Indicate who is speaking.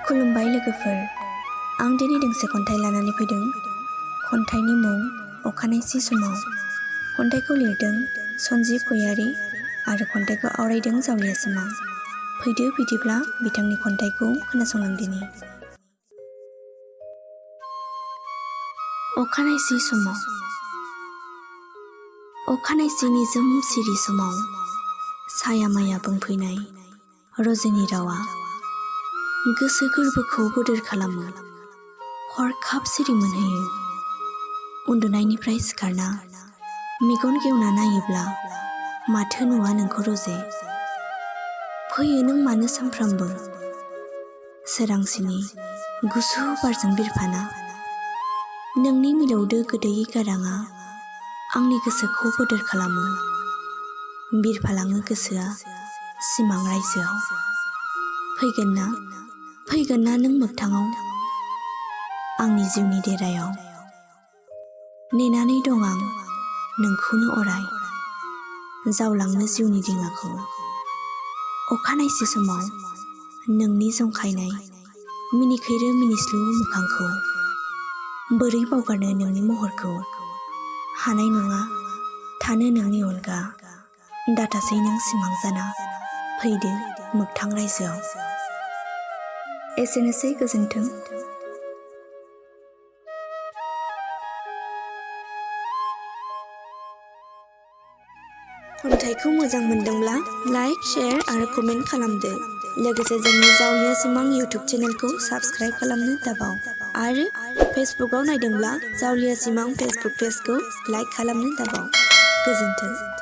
Speaker 1: खुलुमबाय लोगोफोर, आं दिनै दोंसे खन्थाइ लानानै फैदों। खन्थाइनि मुं अखानायसि समाव। खन्थाइखौ लिरदों सन्जिब गयारी आरो खन्थाइखौ आवरायदों जावलिया सिमां। फैदो बिदिब्ला बिथांनि खन्थाइखौ खोनासंलांदिनि। अखानायसि समाव। अखानायसि निजोम सिरि समाव साया माया बुंफैनाय रजेनि रावा गोसो गोरबोखौ बोदोर खालामो, हरखाब सिरि मोनहोयो। उन्दुनायनिफ्राय सिखारना मेगन गेवना नायोब्ला माथो नुवा नोंखौ रजे। फैयो नों मानो सानफ्रामबो सोरांसिनि गुसु बारजों बिरफाना। नोंनि मिलौदो गोदै गाराङा आंनि गोसोखौ बोदोर खालामो। बिरफालाङो गोसोआ सिमां रायजोआव। फैगोन ना नों मोगथाङाव आंनि जिउनि देरायाव। नेनानै दं आं नोंखौनो अराय, जावलांनो जिउनि दिङाखौ। अखानायसि समाव नोंनि जंखायनाय मिनिखैरो मिनिस्लु मोखांखौ। बोरै बावगारनो नोंनि महरखौ, हानाय नङा थानो नोंनि अनगा। दाथासै नों सिमां जाना, फैदो मोगथां रायजोआव। एसेनोसै, गोजोन्थों। खन्थाइखौ मोजां मोनदोंब्ला लाइक, शेयार आरो कमेन्ट खालामदो। लोगोसे जोंनि जावलिया सिमां इउटुब चेनेलखौ साबस्क्राइब खालामनो दाबाव। आरो फेसबुकआव नायदोंब्ला जावलिया सिमां फेसबुक पेजखौ लाइक खालामनो दाबाव। गोजोन्थों।